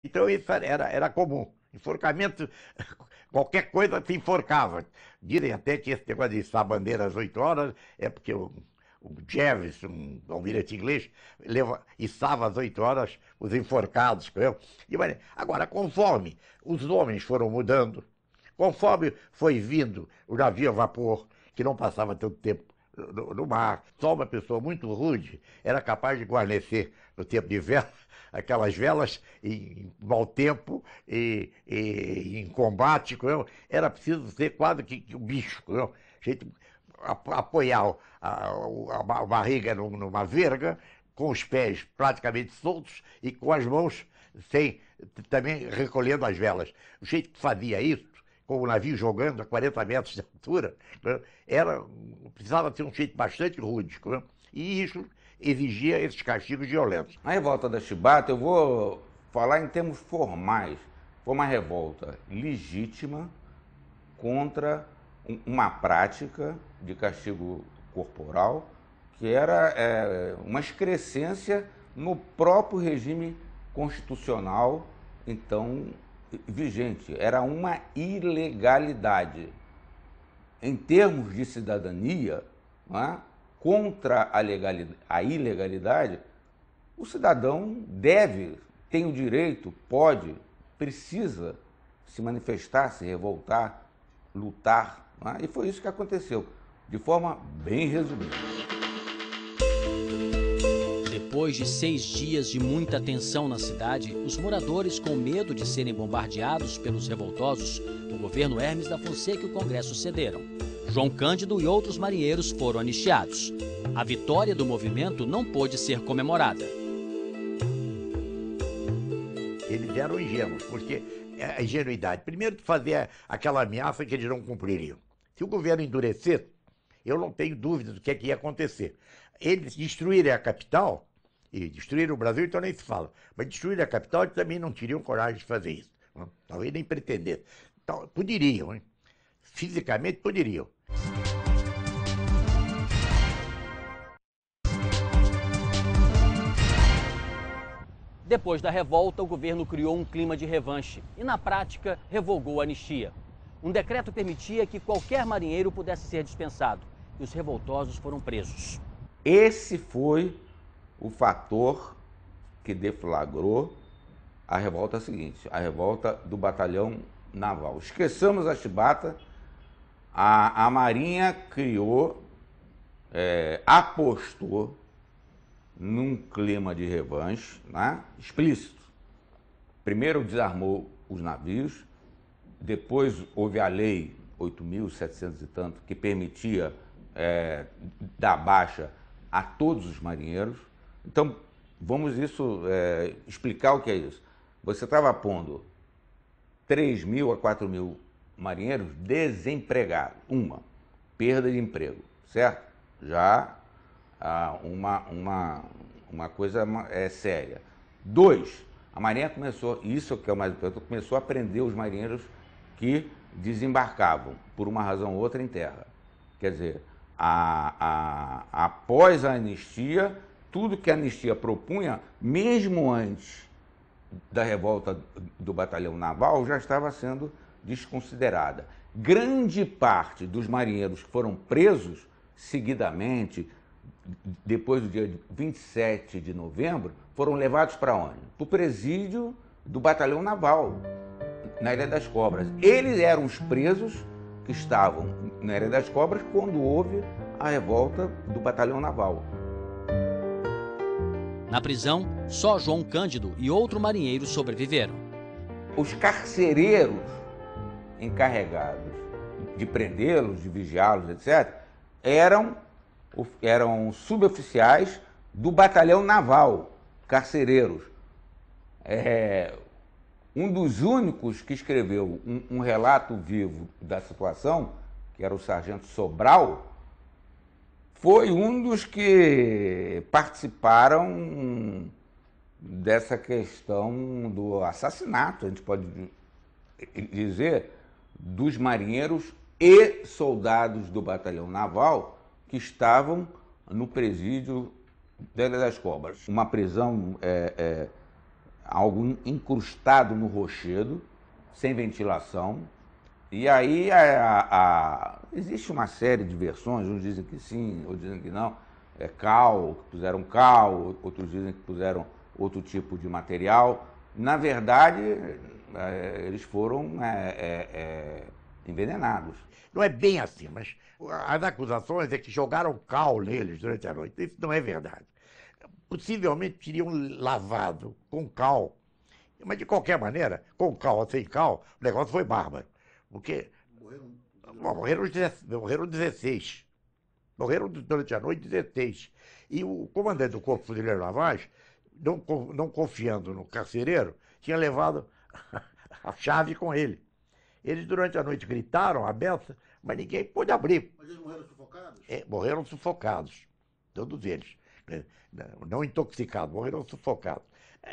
Então isso era comum. Enforcamento, qualquer coisa se enforcava. Dizem até que esse negócio de içar a bandeira às 8 horas é porque o Jefferson, o almirante inglês, içava às 8 horas os enforcados. Entendeu? Agora, conforme os homens foram mudando, conforme foi vindo o navio a vapor, que não passava tanto tempo no mar, só uma pessoa muito rude era capaz de guarnecer no tempo de vela, aquelas velas em mau tempo e em combate, era preciso ser quase que um bicho, jeito, apoiar a barriga numa verga, com os pés praticamente soltos e com as mãos sem, também recolhendo as velas. O jeito que fazia isso, com o navio jogando a 40 metros de altura, precisava ter um jeito bastante rude. E isso exigia esses castigos violentos. A revolta da Chibata, eu vou falar em termos formais, foi uma revolta legítima contra uma prática de castigo corporal que era uma excrescência no próprio regime constitucional, então, vigente. Era uma ilegalidade. Em termos de cidadania, né, contra a ilegalidade, o cidadão tem o direito, pode, precisa se manifestar, se revoltar, lutar. Né? E foi isso que aconteceu, de forma bem resumida. Depois de 6 dias de muita tensão na cidade, os moradores, com medo de serem bombardeados pelos revoltosos, o governo Hermes da Fonseca e o Congresso cederam. João Cândido e outros marinheiros foram anistiados. A vitória do movimento não pôde ser comemorada. Eles eram ingênuos, porque a ingenuidade, primeiro, de fazer aquela ameaça que eles não cumpririam. Se o governo endurecer, eu não tenho dúvida do que ia acontecer. Eles destruírem a capital, e destruíram o Brasil, então nem se fala, mas destruírem a capital, eles também não teriam coragem de fazer isso. Talvez nem pretender. Então, poderiam, hein? Fisicamente poderiam. Depois da revolta, o governo criou um clima de revanche e, na prática, revogou a anistia. Um decreto permitia que qualquer marinheiro pudesse ser dispensado e os revoltosos foram presos. Esse foi o fator que deflagrou a revolta seguinte, a revolta do batalhão naval. Esqueçamos a Chibata, a Marinha criou, apostou num clima de revanche, né, explícito. Primeiro desarmou os navios, depois houve a lei 8.700 e tanto, que permitia dar baixa a todos os marinheiros. Então, vamos explicar o que é isso. Você estava pondo 3.000 a 4.000 marinheiros desempregados. Uma, perda de emprego, certo? Já uma coisa séria. 2, a Marinha começou, isso que é o mais importante, começou a prender os marinheiros que desembarcavam, por uma razão ou outra, em terra. Quer dizer, após a anistia, tudo que a anistia propunha, mesmo antes da revolta do batalhão naval, já estava sendo desconsiderada. Grande parte dos marinheiros que foram presos seguidamente, depois do dia 27 de novembro, foram levados para onde? Para o presídio do batalhão naval, na Ilha das Cobras. Eles eram os presos que estavam na Ilha das Cobras quando houve a revolta do batalhão naval. Na prisão, só João Cândido e outro marinheiro sobreviveram. Os carcereiros encarregados de prendê-los, de vigiá-los, etc., eram suboficiais do batalhão naval, carcereiros. Um dos únicos que escreveu um relato vivo da situação, que era o sargento Sobral, foi um dos que participaram dessa questão do assassinato, a gente pode dizer, dos marinheiros e soldados do batalhão naval que estavam no presídio da Ilha das Cobras. Uma prisão algo incrustado no rochedo, sem ventilação. E aí existe uma série de versões, uns dizem que sim, outros dizem que não. É cal, puseram cal, outros dizem que puseram outro tipo de material. Na verdade, eles foram envenenados. Não é bem assim, mas as acusações é que jogaram cal neles durante a noite. Isso não é verdade. Possivelmente teriam lavado com cal, mas de qualquer maneira, com cal ou sem cal, o negócio foi bárbaro. Porque morreram 16. Morreram durante a noite 16. E o comandante do Corpo Fuzileiro Lavage, não confiando no carcereiro, tinha levado a chave com ele. Eles durante a noite gritaram a beça, mas ninguém pôde abrir. Mas eles morreram sufocados? Morreram sufocados, todos eles. Não intoxicados, morreram sufocados.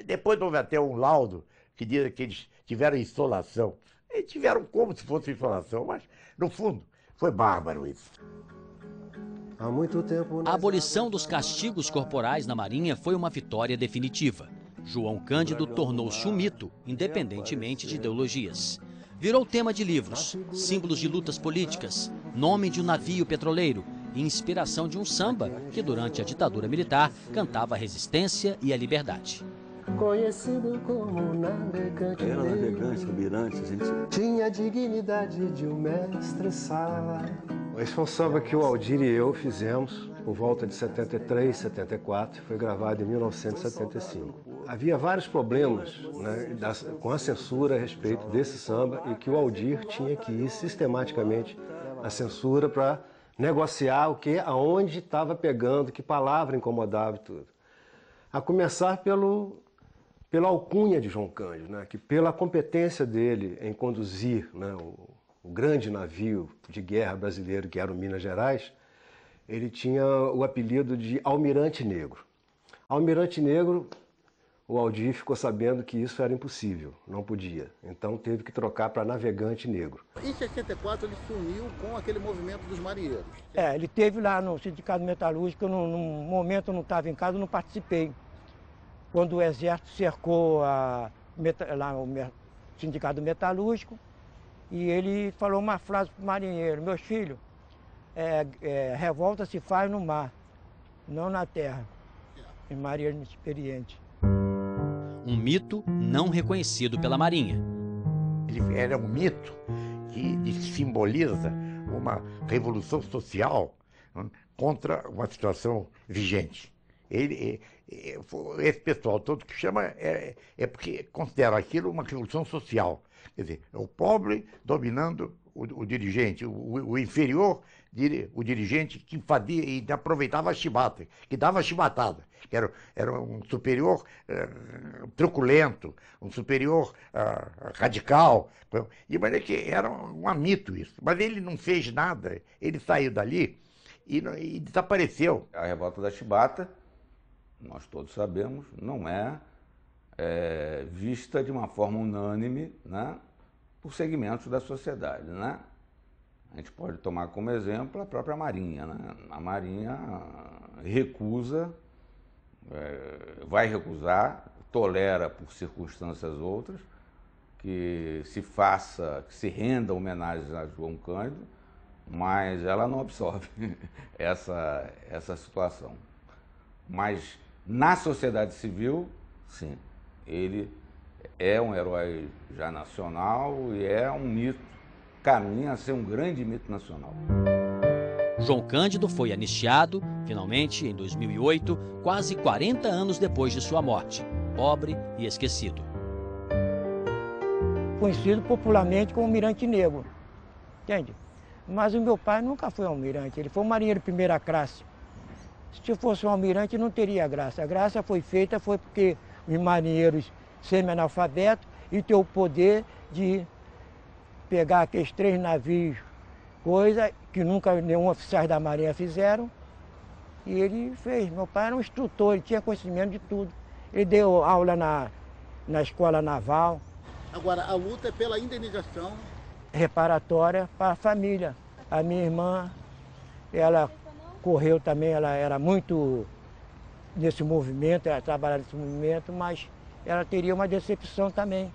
Depois houve até um laudo que diz que eles tiveram insolação. Eles tiveram como se fosse insolação, mas no fundo foi bárbaro isso. Há muito tempo. A abolição dos castigos corporais na Marinha foi uma vitória definitiva. João Cândido tornou-se um mito, independentemente de ideologias. Virou tema de livros, símbolos de lutas políticas, nome de um navio petroleiro e inspiração de um samba que, durante a ditadura militar, cantava a resistência e a liberdade. Conhecido como navegante. Era navegante, almirante, a gente tinha a dignidade de um mestre-sala. Esse foi um samba que o Aldir e eu fizemos por volta de 73, 74, foi gravado em 1975. Havia vários problemas, né, com a censura a respeito desse samba e que o Aldir tinha que ir sistematicamente à censura para negociar aonde estava pegando, que palavra incomodava e tudo. A começar pela alcunha de João Cândido, né, que pela competência dele em conduzir, né, o grande navio de guerra brasileiro, que era o Minas Gerais, ele tinha o apelido de Almirante Negro. Almirante Negro, o Aldir ficou sabendo que isso era impossível, não podia. Então teve que trocar para Navegante Negro. Em 64 ele se uniu com aquele movimento dos marinheiros. Ele teve lá no Sindicato Metalúrgico, no momento eu não estava em casa, eu não participei. Quando o Exército cercou lá o Sindicato Metalúrgico, e ele falou uma frase para o marinheiro: meus filhos, revolta se faz no mar, não na terra. E marinheiro inexperiente. Um mito não reconhecido pela Marinha. Ele era um mito que simboliza uma revolução social, né, contra uma situação vigente. Esse pessoal todo que chama é porque considera aquilo uma revolução social. Quer dizer, é o pobre dominando o dirigente, o inferior, o dirigente que invadia e aproveitava a chibata, que dava a chibatada, que era um superior truculento, um superior radical. De maneira que era um mito isso. Mas ele não fez nada, ele saiu dali e desapareceu. A revolta da chibata, nós todos sabemos, não é vista de uma forma unânime, né, por segmentos da sociedade, né? A gente pode tomar como exemplo a própria Marinha, né? A Marinha recusa, vai recusar, tolera por circunstâncias outras, que se renda homenagem a João Cândido, mas ela não absorve essa situação. Mas na sociedade civil, sim, ele é um herói já nacional e é um mito, caminha a ser um grande mito nacional. João Cândido foi anistiado, finalmente, em 2008, quase 40 anos depois de sua morte, pobre e esquecido. Conhecido popularmente como Almirante Negro, entende? Mas o meu pai nunca foi almirante, ele foi um marinheiro de primeira classe. Se fosse um almirante, não teria graça. A graça foi porque os marinheiros semi-analfabetos e ter o poder de pegar aqueles 3 navios, coisa que nunca nenhum oficial da Marinha fizeram, e ele fez. Meu pai era um instrutor, ele tinha conhecimento de tudo. Ele deu aula na escola naval. Agora, a luta é pela indenização reparatória para a família. A minha irmã, ela correu também, ela era muito nesse movimento, ela trabalhava nesse movimento, mas ela teria uma decepção também.